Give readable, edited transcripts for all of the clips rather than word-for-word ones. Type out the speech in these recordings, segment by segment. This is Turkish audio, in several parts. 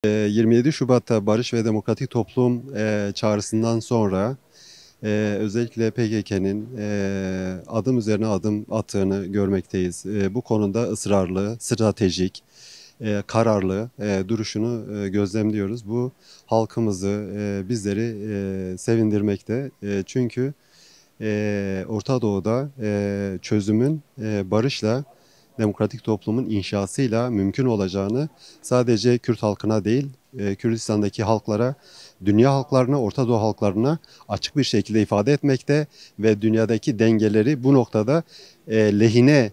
27 Şubat'ta Barış ve Demokratik Toplum çağrısından sonra özellikle PKK'nın adım üzerine adım attığını görmekteyiz. Bu konuda ısrarlı, stratejik, kararlı duruşunu gözlemliyoruz. Bu halkımızı, bizleri sevindirmekte. Çünkü Orta Doğu'da çözümün barışla, demokratik toplumun inşasıyla mümkün olacağını sadece Kürt halkına değil, Kürdistan'daki halklara, dünya halklarına, Orta Doğu halklarına açık bir şekilde ifade etmekte ve dünyadaki dengeleri bu noktada lehine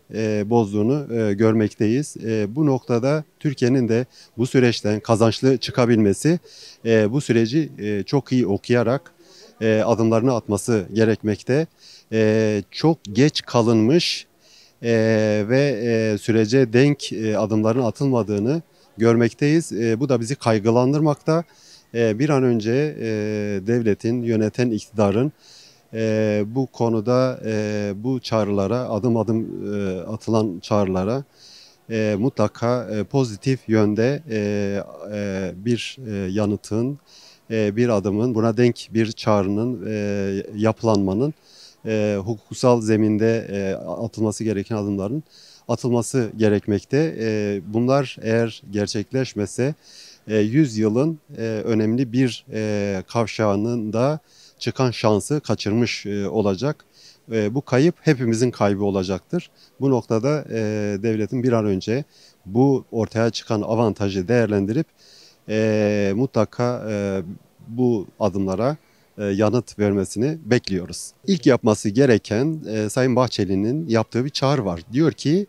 bozduğunu görmekteyiz. Bu noktada Türkiye'nin de bu süreçten kazançlı çıkabilmesi, bu süreci çok iyi okuyarak adımlarını atması gerekmekte. Çok geç kalınmış ve sürece denk adımların atılmadığını görmekteyiz. Bu da bizi kaygılandırmakta. Bir an önce devletin, yöneten iktidarın bu konuda bu çağrılara, adım adım atılan çağrılara mutlaka pozitif yönde bir yanıtın, bir adımın, buna denk bir çağrının yapılanmanın hukuksal zeminde atılması gereken adımların atılması gerekmekte. Bunlar eğer gerçekleşmese 100 yılın önemli bir kavşağının da çıkan şansı kaçırmış olacak. Bu kayıp hepimizin kaybı olacaktır. Bu noktada devletin bir an önce bu ortaya çıkan avantajı değerlendirip mutlaka bu adımlara yanıt vermesini bekliyoruz. İlk yapması gereken Sayın Bahçeli'nin yaptığı bir çağrı var. Diyor ki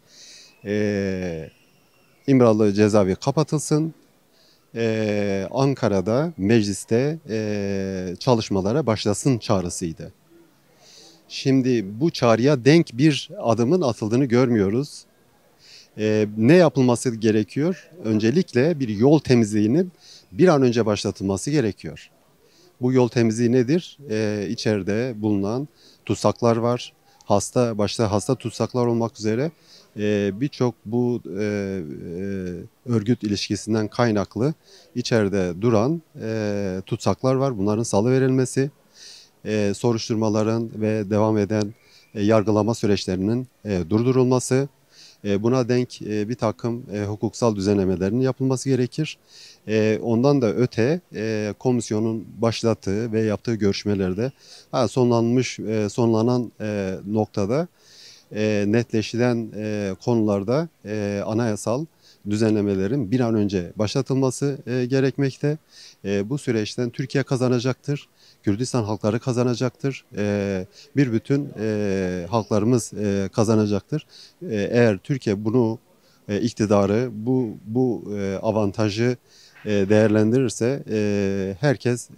İmralı cezaevi kapatılsın. Ankara'da mecliste çalışmalara başlasın çağrısıydı. Şimdi bu çağrıya denk bir adımın atıldığını görmüyoruz. Ne yapılması gerekiyor? Öncelikle bir yol temizliğinin bir an önce başlatılması gerekiyor. Bu yol temizliği nedir? İçeride bulunan tutsaklar var. Başta hasta tutsaklar olmak üzere birçok bu örgüt ilişkisinden kaynaklı içeride duran tutsaklar var. Bunların salıverilmesi, soruşturmaların ve devam eden yargılama süreçlerinin durdurulması, buna denk bir takım hukuksal düzenlemelerin yapılması gerekir. Ondan da öte komisyonun başlattığı ve yaptığı görüşmelerde sonlanan noktada netleşilen konularda anayasal düzenlemelerin bir an önce başlatılması gerekmekte. Bu süreçten Türkiye kazanacaktır. Kürdistan halkları kazanacaktır. Bir bütün halklarımız kazanacaktır. Eğer Türkiye bunu iktidarı bu avantajı değerlendirirse herkes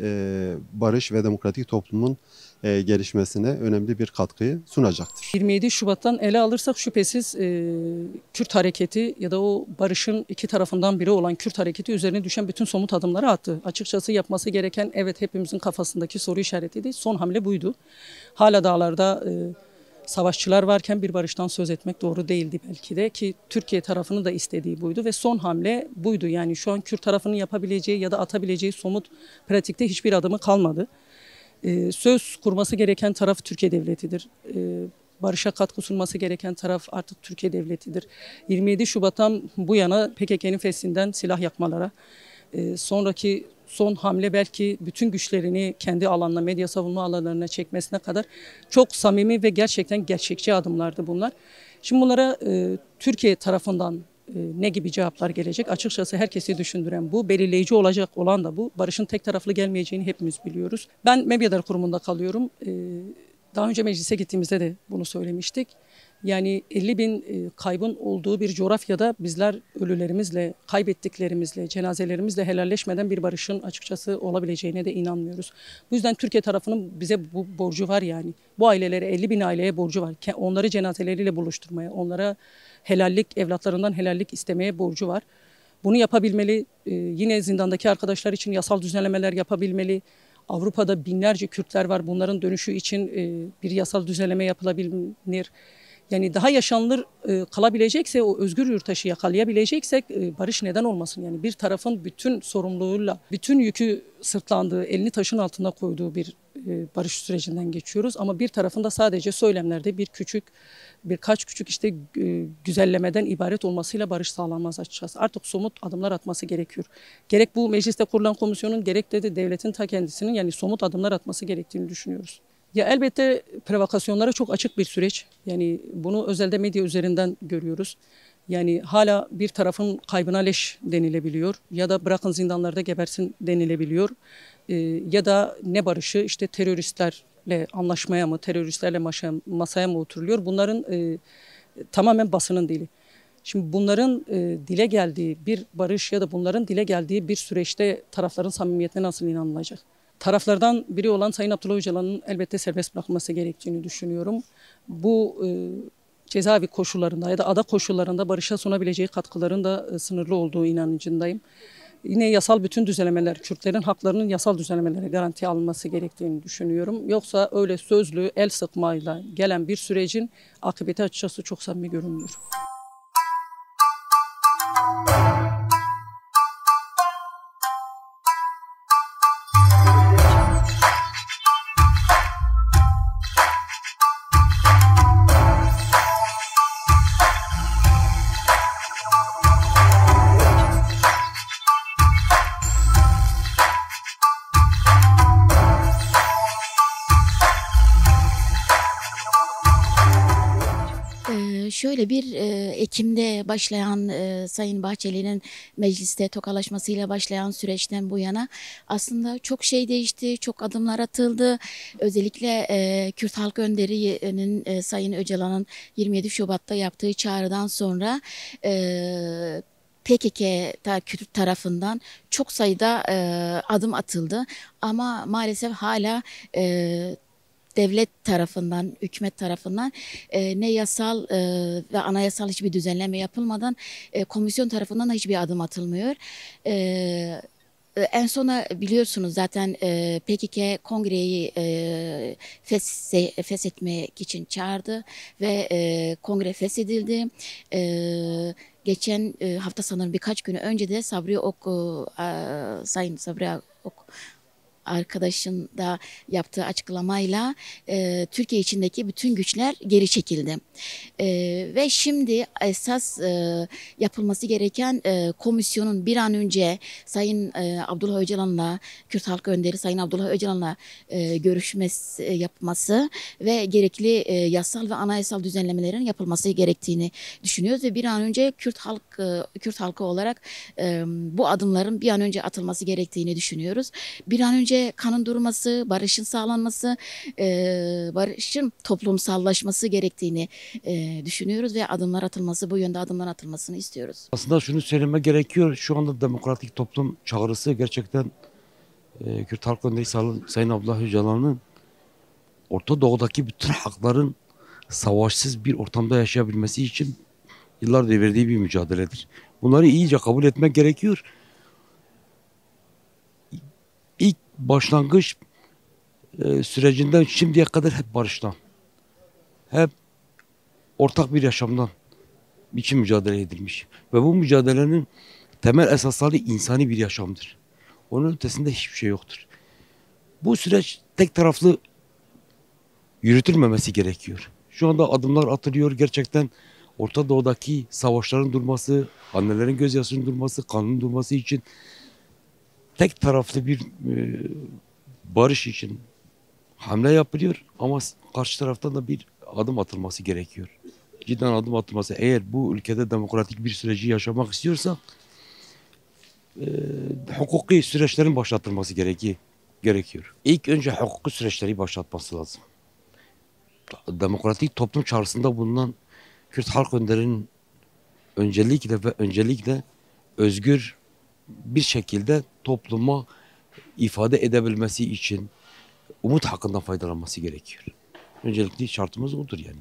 barış ve demokratik toplumun gelişmesine önemli bir katkıyı sunacaktır. 27 Şubat'tan ele alırsak şüphesiz Kürt hareketi ya da o barışın iki tarafından biri olan Kürt hareketi üzerine düşen bütün somut adımları attı. Açıkçası yapması gereken, evet, hepimizin kafasındaki soru işaretiydi. Son hamle buydu. Hala dağlarda savaşçılar varken bir barıştan söz etmek doğru değildi belki de, ki Türkiye tarafının da istediği buydu ve son hamle buydu. Yani şu an Kürt tarafının yapabileceği ya da atabileceği somut pratikte hiçbir adımı kalmadı. Söz kurması gereken taraf Türkiye Devleti'dir. Barışa katkı sunması gereken taraf artık Türkiye Devleti'dir. 27 Şubat'tan bu yana PKK'nın feslinden silah yakmalara, sonraki son hamle belki bütün güçlerini kendi alanına, medya savunma alanlarına çekmesine kadar çok samimi ve gerçekten gerçekçi adımlardı bunlar. Şimdi bunlara Türkiye tarafından ne gibi cevaplar gelecek? Açıkçası herkesi düşündüren bu, belirleyici olacak olan da bu. Barışın tek taraflı gelmeyeceğini hepimiz biliyoruz. Ben Mebyadar Kurumu'nda kalıyorum. Daha önce meclise gittiğimizde de bunu söylemiştik. Yani 50 bin kaybın olduğu bir coğrafyada bizler ölülerimizle, kaybettiklerimizle, cenazelerimizle helalleşmeden bir barışın açıkçası olabileceğine de inanmıyoruz. Bu yüzden Türkiye tarafının bize bu borcu var yani. Bu ailelere, 50 bin aileye borcu var. Onları cenazeleriyle buluşturmaya, onlara helallik, evlatlarından helallik istemeye borcu var. Bunu yapabilmeli. Yine zindandaki arkadaşlar için yasal düzenlemeler yapabilmeli. Avrupa'da binlerce Kürtler var. Bunların dönüşü için bir yasal düzenleme yapılabilir. Yani daha yaşanılır kalabilecekse, o özgür yurttaşı yakalayabileceksek barış neden olmasın? Yani bir tarafın bütün sorumluluğuyla, bütün yükü sırtlandığı, elini taşın altına koyduğu bir barış sürecinden geçiyoruz. Ama bir tarafında sadece söylemlerde birkaç küçük işte güzellemeden ibaret olmasıyla barış sağlanmaz açıkçası. Artık somut adımlar atması gerekiyor. Gerek bu mecliste kurulan komisyonun gerek de devletin ta kendisinin yani somut adımlar atması gerektiğini düşünüyoruz. Ya elbette provokasyonlara çok açık bir süreç. Yani bunu özelde medya üzerinden görüyoruz. Yani hala bir tarafın kaybına leş denilebiliyor ya da bırakın zindanlarda gebersin denilebiliyor. Ya da ne barışı işte teröristlerle anlaşmaya mı, teröristlerle masaya mı oturuluyor? Bunların tamamen basının dili. Şimdi bunların dile geldiği bir barış ya da bunların dile geldiği bir süreçte tarafların samimiyetine nasıl inanılacak? Taraflardan biri olan Sayın Abdullah Öcalan'ın elbette serbest bırakılması gerektiğini düşünüyorum. Bu cezaevi koşullarında ya da ada koşullarında barışa sunabileceği katkıların da sınırlı olduğu inancındayım. Yine yasal bütün düzenlemeler, Kürtlerin haklarının yasal düzenlemelere garantiye alınması gerektiğini düşünüyorum. Yoksa öyle sözlü, el sıkmayla gelen bir sürecin akıbeti açıkçası çok samimi görünmüyor. Şöyle bir Ekim'de başlayan Sayın Bahçeli'nin mecliste tokalaşmasıyla başlayan süreçten bu yana aslında çok şey değişti, çok adımlar atıldı. Özellikle Kürt Halk Önderi'nin Sayın Öcalan'ın 27 Şubat'ta yaptığı çağrıdan sonra PKK Kürt tarafından çok sayıda adım atıldı ama maalesef hala devlet tarafından, hükümet tarafından ne yasal ve anayasal hiçbir düzenleme yapılmadan komisyon tarafından da hiçbir adım atılmıyor. En sona biliyorsunuz zaten PKK kongreyi feshetmek için çağırdı ve kongre feshedildi. Geçen hafta sanırım birkaç gün önce de Sayın Sabri Ok arkadaşın da yaptığı açıklamayla Türkiye içindeki bütün güçler geri çekildi. Ve şimdi esas yapılması gereken komisyonun bir an önce Sayın Abdullah Öcalan'la, Kürt Halk Önderi Sayın Abdullah Öcalan'la görüşmesi yapması ve gerekli yasal ve anayasal düzenlemelerin yapılması gerektiğini düşünüyoruz ve bir an önce Kürt halkı olarak bu adımların bir an önce atılması gerektiğini düşünüyoruz. Bir an önce kanın durması, barışın sağlanması, barışın toplumsallaşması gerektiğini düşünüyoruz ve adımlar atılması, bu yönde adımlar atılmasını istiyoruz. Aslında şunu söyleme gerekiyor. Şu anda demokratik toplum çağrısı gerçekten Kürt Halk Önderi Sayın Abdullah Öcalan'ın Orta Doğu'daki bütün hakların savaşsız bir ortamda yaşayabilmesi için yıllardır verdiği bir mücadeledir. Bunları iyice kabul etmek gerekiyor. İlk başlangıç sürecinden şimdiye kadar hep barıştan, hep ortak bir yaşamdan için mücadele edilmiş. Ve bu mücadelenin temel esasları insani bir yaşamdır. Onun ötesinde hiçbir şey yoktur. Bu süreç tek taraflı yürütülmemesi gerekiyor. Şu anda adımlar atılıyor. Gerçekten Orta Doğu'daki savaşların durması, annelerin gözyaşının durması, kanın durması için tek taraflı bir barış için hamle yapılıyor. Ama karşı taraftan da bir adım atılması gerekiyor. Cidden adım atılması. Eğer bu ülkede demokratik bir süreci yaşamak istiyorsa hukuki süreçlerin başlatılması gerekiyor. İlk önce hukuki süreçleri başlatması lazım. Demokratik toplum çağrısında bulunan Kürt Halk Önderi'nin öncelikle özgür bir şekilde topluma ifade edebilmesi için umut hakkından faydalanması gerekiyor. Öncelikli şartımız odur yani.